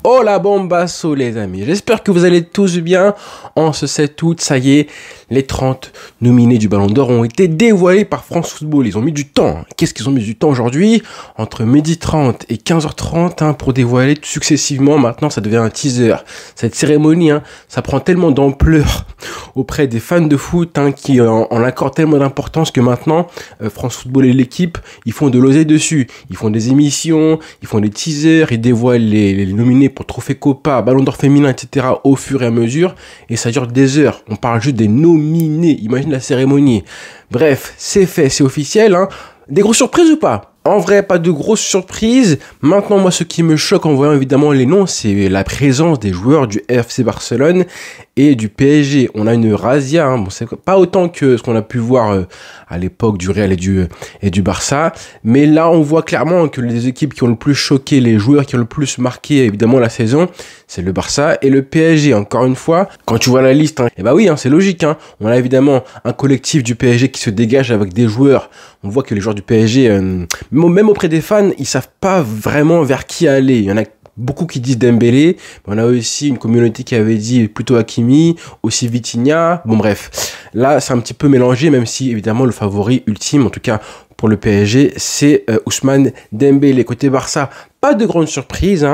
Oh la bombasso les amis, j'espère que vous allez tous bien. En ce 7 août, ça y est, les 30 nominés du Ballon d'Or ont été dévoilés par France Football. Ils ont mis du temps. Qu'est-ce qu'ils ont mis du temps aujourd'hui? Entre 12h30 et 15h30 pour dévoiler successivement. Maintenant, ça devient un teaser. Cette cérémonie, ça prend tellement d'ampleur auprès des fans de foot qui en accordent tellement d'importance que maintenant, France Football et l'équipe, ils font de l'oseille dessus. Ils font des émissions, ils font des teasers, ils dévoilent les nominés pour Trophée Copa, Ballon d'Or féminin, etc. au fur et à mesure. Et ça dure des heures. On parle juste des nominés. Imagine la cérémonie. Bref, c'est fait, c'est officiel. Des grosses surprises ou pas? En vrai, pas de grosses surprises. Maintenant, moi, ce qui me choque en voyant évidemment les noms, c'est la présence des joueurs du FC Barcelone et du PSG. On a une razzia. Bon, c'est pas autant que ce qu'on a pu voir à l'époque du Real et du Barça. Mais là, on voit clairement que les équipes qui ont le plus choqué, les joueurs qui ont le plus marqué évidemment la saison, c'est le Barça et le PSG. Encore une fois, quand tu vois la liste, et bah oui, c'est logique. On a évidemment un collectif du PSG qui se dégage avec des joueurs. On voit que les joueurs du PSG, même auprès des fans, ils savent pas vraiment vers qui aller. Il y en a beaucoup qui disent Dembélé. On a aussi une communauté qui avait dit plutôt Hakimi, aussi Vitinha. Bon bref, là c'est un petit peu mélangé, même si évidemment le favori ultime, en tout cas pour le PSG, c'est Ousmane Dembélé. Côté Barça, pas de grande surprise.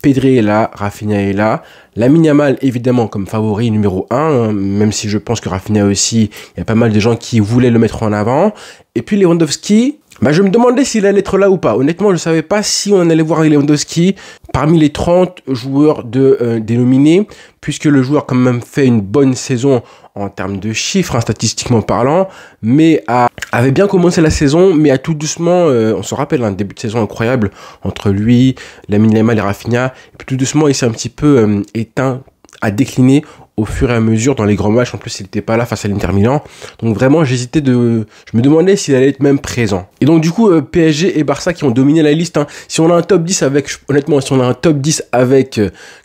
Pedri est là, Rafinha est là. Lamine Yamal, évidemment, comme favori numéro 1, même si je pense que Rafinha aussi, il y a pas mal de gens qui voulaient le mettre en avant. Et puis Lewandowski, je me demandais s'il allait être là ou pas. Honnêtement, je ne savais pas si on allait voir Lewandowski parmi les 30 joueurs dénominés, puisque le joueur a quand même fait une bonne saison en termes de chiffres, statistiquement parlant, mais avait bien commencé la saison, mais à tout doucement, on se rappelle un début de saison incroyable entre lui, Lamine Yamal et Rafinha, et puis tout doucement, il s'est un petit peu éteint, a décliné au fur et à mesure dans les grands matchs. En plus, il n'était pas là face à l'Inter Milan. Donc vraiment, je me demandais s'il allait être même présent. Et donc du coup, PSG et Barça qui ont dominé la liste. Si on a un top 10 avec, honnêtement, si on a un top 10 avec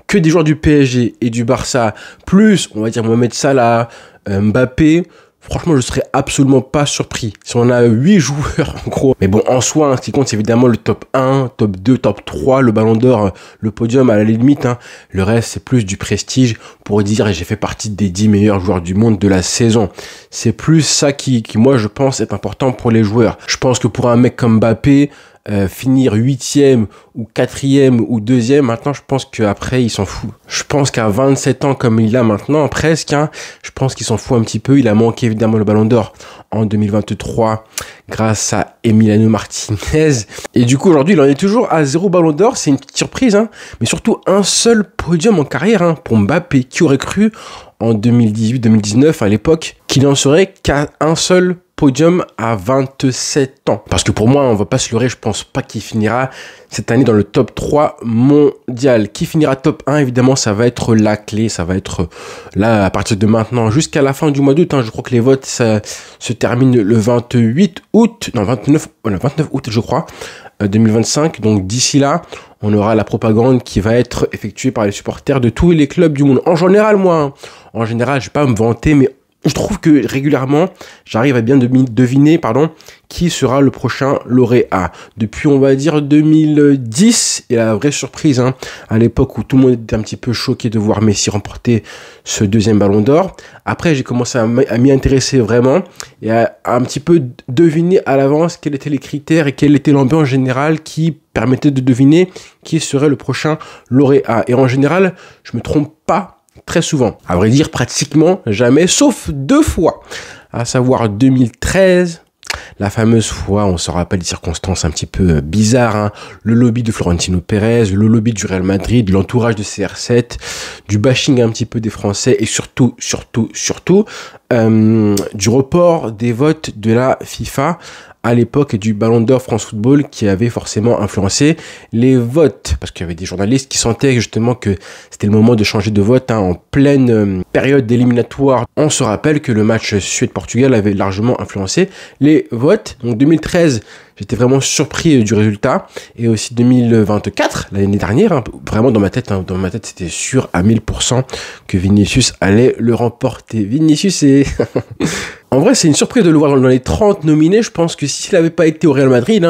que des joueurs du PSG et du Barça, plus, on va dire, Mohamed Salah, Mbappé, franchement, je serais absolument pas surpris. Si on a 8 joueurs, en gros. Mais bon, en soi, ce qui compte, c'est évidemment le top 1, top 2, top 3, le Ballon d'Or, le podium à la limite. Le reste, c'est plus du prestige pour dire j'ai fait partie des 10 meilleurs joueurs du monde de la saison. C'est plus ça qui, moi, je pense, est important pour les joueurs. Je pense que pour un mec comme Mbappé, finir 8e ou 4e ou 2e, maintenant je pense qu'après il s'en fout. Je pense qu'à 27 ans comme il a maintenant, presque, je pense qu'il s'en fout un petit peu. Il a manqué évidemment le Ballon d'Or en 2023 grâce à Emiliano Martinez. Et du coup aujourd'hui il en est toujours à 0 Ballon d'Or, c'est une petite surprise, mais surtout un seul podium en carrière pour Mbappé. Qui aurait cru en 2018-2019 à l'époque qu'il n'en serait qu'à un seul podium à 27 ans. Parce que pour moi, on va pas se leurrer, je pense pas qu'il finira cette année dans le top 3 mondial. Qui finira top 1, évidemment, ça va être la clé, ça va être là à partir de maintenant jusqu'à la fin du mois d'août. Je crois que les votes ça se terminent le 28 août, non 29 août je crois, 2025. Donc d'ici là, on aura la propagande qui va être effectuée par les supporters de tous les clubs du monde. En général, moi, en général, je vais pas me vanter, mais je trouve que régulièrement, j'arrive à bien deviner qui sera le prochain lauréat. Depuis, on va dire, 2010, et la vraie surprise, à l'époque où tout le monde était un petit peu choqué de voir Messi remporter ce deuxième Ballon d'Or. Après, j'ai commencé à m'y intéresser vraiment et à un petit peu deviner à l'avance quels étaient les critères et quelle était l'ambiance générale qui permettait de deviner qui serait le prochain lauréat. Et en général, je me trompe pas très souvent, à vrai dire pratiquement jamais, sauf 2 fois, à savoir 2013, la fameuse fois, on se rappelle des circonstances un petit peu bizarres, le lobby de Florentino Pérez, le lobby du Real Madrid, l'entourage de CR7, du bashing un petit peu des Français et surtout, du report des votes de la FIFA à l'époque du Ballon d'Or France Football qui avait forcément influencé les votes parce qu'il y avait des journalistes qui sentaient justement que c'était le moment de changer de vote en pleine période éliminatoire. On se rappelle que le match Suède-Portugal avait largement influencé les votes. Donc 2013, j'étais vraiment surpris du résultat, et aussi 2024, l'année dernière, vraiment dans ma tête, c'était sûr à 1000% que Vinicius allait le remporter. Vinicius est en vrai, c'est une surprise de le voir dans les 30 nominés. Je pense que s'il n'avait pas été au Real Madrid,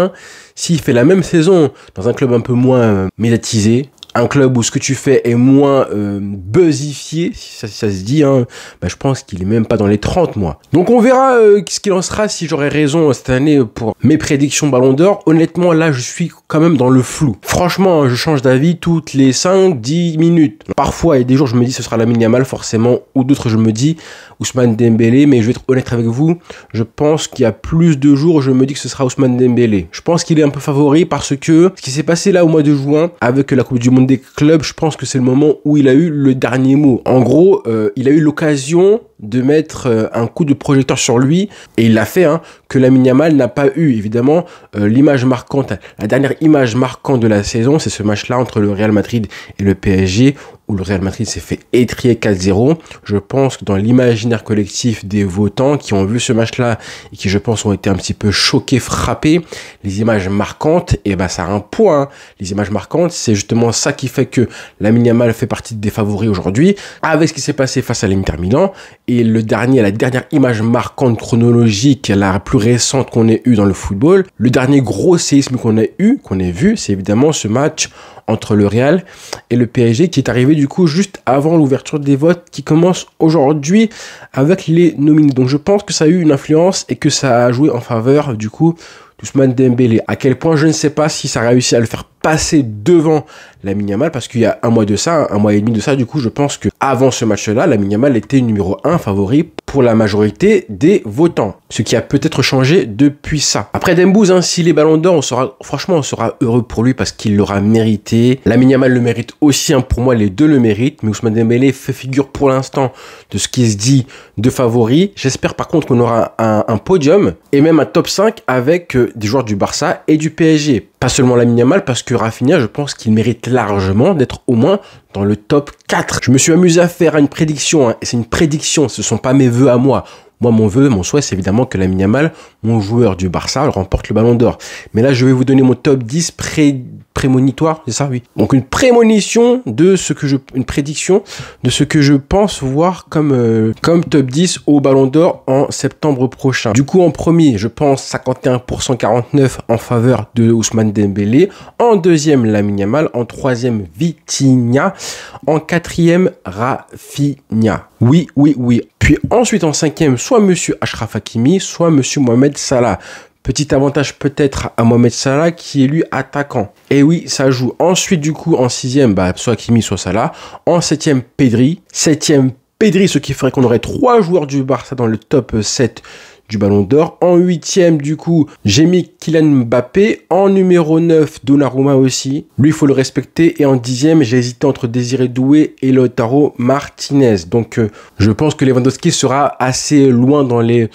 s'il fait la même saison dans un club un peu moins médiatisé, un club où ce que tu fais est moins buzzifié, si ça se dit, hein, bah, je pense qu'il est même pas dans les 30 moi. Donc on verra ce qu'il en sera si j'aurai raison cette année pour mes prédictions Ballon d'Or. Honnêtement, là, je suis quand même dans le flou. Franchement, je change d'avis toutes les 5-10 minutes. Parfois, il y a des jours, je me dis ce sera Lamine Yamal forcément, ou d'autres, je me dis Ousmane Dembélé, mais je vais être honnête avec vous, je pense qu'il y a plus de jours, je me dis que ce sera Ousmane Dembélé. Je pense qu'il est un peu favori parce que ce qui s'est passé là au mois de juin avec la Coupe du Monde des clubs, je pense que c'est le moment où il a eu le dernier mot. En gros, il a eu l'occasion de mettre un coup de projecteur sur lui, et il l'a fait, hein, que Lamine Yamal n'a pas eu. Évidemment, l'image marquante, la dernière image marquante de la saison, c'est ce match-là entre le Real Madrid et le PSG, où le Real Madrid s'est fait étrier 4-0. Je pense que dans l'imaginaire collectif des votants qui ont vu ce match-là et qui, je pense, ont été un petit peu choqués, frappés, les images marquantes, et ben ça a un point. Hein. Les images marquantes, c'est justement ça qui fait que Lamine Yamal fait partie des favoris aujourd'hui, avec ce qui s'est passé face à l'Inter Milan. Et la dernière image marquante chronologique, la plus récente qu'on ait eue dans le football, le dernier gros séisme qu'on ait vu, c'est évidemment ce match entre le Real et le PSG qui est arrivé du coup juste avant l'ouverture des votes qui commence aujourd'hui avec les nominés. Donc je pense que ça a eu une influence et que ça a joué en faveur du coup d'Ousmane Dembélé. À quel point, je ne sais pas si ça a réussi à le faire passer devant Lamine Yamal, parce qu'il y a un mois et demi de ça, du coup, je pense que avant ce match-là, Lamine Yamal était numéro 1 favori pour la majorité des votants. Ce qui a peut-être changé depuis ça. Après Dembouz, hein, s'il est Ballon d'Or, on sera heureux pour lui parce qu'il l'aura mérité. Lamine Yamal le mérite aussi, hein, pour moi, les deux le méritent, mais Ousmane Dembélé fait figure pour l'instant de ce qui se dit de favori. J'espère par contre qu'on aura un podium et même un top 5 avec des joueurs du Barça et du PSG. Pas seulement Lamine Yamal, parce que Rafinha, je pense qu'il mérite largement d'être au moins dans le top 4. Je me suis amusé à faire une prédiction, hein, et c'est une prédiction, ce ne sont pas mes vœux à moi. Moi, mon souhait, c'est évidemment que Lamine Yamal, mon joueur du Barça, remporte le Ballon d'Or. Mais là, je vais vous donner mon top 10 prémonitoire, c'est ça, oui. Donc une prémonition de une prédiction de ce que je pense voir comme top 10 au Ballon d'Or en septembre prochain. Du coup, en premier, je pense 51% 49 en faveur de Ousmane Dembélé. En deuxième, Lamine Yamal. En troisième, Vitinha. En quatrième, Rafinha. Oui. Puis ensuite, en cinquième, soit Monsieur Achraf Hakimi, soit Monsieur Mohamed Salah. Petit avantage peut-être à Mohamed Salah qui est lui attaquant. Et oui, ça joue. Ensuite, du coup, en sixième, soit Hakimi, soit Salah. En septième, Pedri. Septième, Pedri, ce qui ferait qu'on aurait 3 joueurs du Barça dans le top 7 du Ballon d'Or. En huitième, du coup, j'ai mis Kylian Mbappé. En numéro 9, Donnarumma aussi. Lui, il faut le respecter. Et en 10e, j'ai hésité entre Désiré Doué et Lautaro Martinez. Donc, je pense que Lewandowski sera assez loin dans le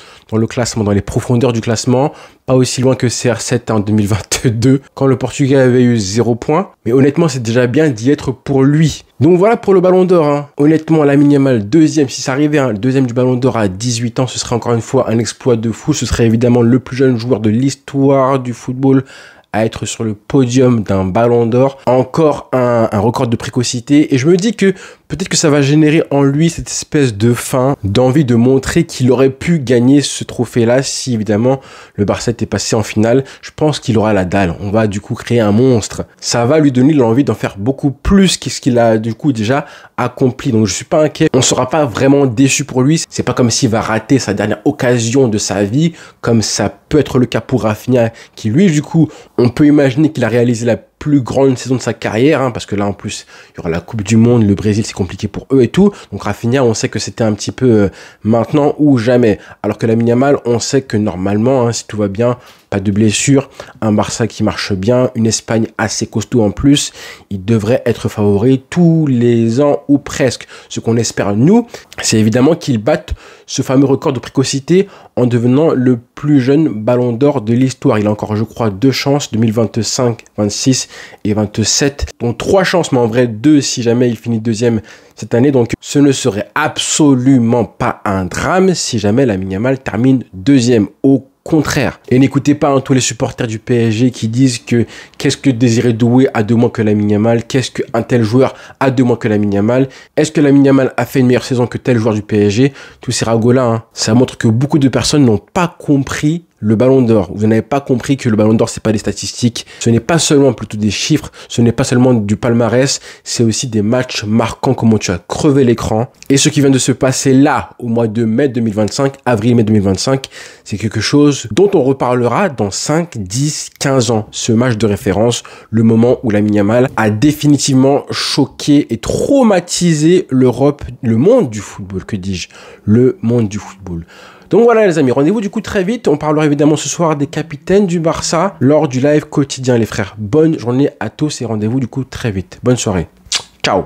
classement, dans les profondeurs du classement. Pas aussi loin que CR7 en 2022, quand le Portugais avait eu 0 points. Mais honnêtement, c'est déjà bien d'y être pour lui. Donc voilà pour le Ballon d'Or. Hein. Honnêtement, Lamine Yamal, deuxième, si ça arrivait, hein, deuxième du Ballon d'Or à 18 ans, ce serait encore une fois un exploit de fou. Ce serait évidemment le plus jeune joueur de l'histoire du football à être sur le podium d'un Ballon d'Or. Encore un record de précocité. Et je me dis que peut-être que ça va générer en lui cette espèce de faim, d'envie de montrer qu'il aurait pu gagner ce trophée-là si évidemment le Barça était passé en finale. Je pense qu'il aura la dalle. On va du coup créer un monstre. Ça va lui donner l'envie d'en faire beaucoup plus que ce qu'il a du coup déjà accompli. Donc je suis pas inquiet. On sera pas vraiment déçu pour lui. C'est pas comme s'il va rater sa dernière occasion de sa vie, comme ça peut être le cas pour Rafinha, qui lui du coup, on peut imaginer qu'il a réalisé la plus grande saison de sa carrière, hein, parce que là en plus il y aura la Coupe du Monde, le Brésil c'est compliqué pour eux et tout, donc Rafinha on sait que c'était un petit peu maintenant ou jamais, alors que Lamine Yamal on sait que normalement, hein, si tout va bien, pas de blessure, un Barça qui marche bien, une Espagne assez costaud en plus, il devrait être favori tous les ans ou presque. Ce qu'on espère nous, c'est évidemment qu'il batte ce fameux record de précocité en devenant le plus jeune Ballon d'Or de l'histoire. Il a encore, je crois, 2 chances, 2025, 26 et 27. Donc 3 chances, mais en vrai 2 si jamais il finit deuxième cette année. Donc ce ne serait absolument pas un drame si jamais Lamine Yamal termine deuxième. Au contraire. Et n'écoutez pas tous les supporters du PSG qui disent que qu'est-ce que Désiré Doué a de moins que Lamine Yamal, qu'est-ce qu'un tel joueur a de moins que Lamine Yamal, est-ce que Lamine Yamal a fait une meilleure saison que tel joueur du PSG? Tous ces ragots-là, hein, ça montre que beaucoup de personnes n'ont pas compris le Ballon d'Or, vous n'avez pas compris que le Ballon d'Or, c'est pas des statistiques, ce n'est pas seulement plutôt des chiffres, ce n'est pas seulement du palmarès, c'est aussi des matchs marquants, comment tu as crevé l'écran. Et ce qui vient de se passer là, au mois de mai 2025, avril-mai 2025, c'est quelque chose dont on reparlera dans 5, 10, 15 ans. Ce match de référence, le moment où Lamine Yamal a définitivement choqué et traumatisé l'Europe, le monde du football, que dis-je, le monde du football. Donc voilà les amis, rendez-vous du coup très vite. On parlera évidemment ce soir des capitaines du Barça lors du live quotidien les frères. Bonne journée à tous et rendez-vous du coup très vite. Bonne soirée. Ciao.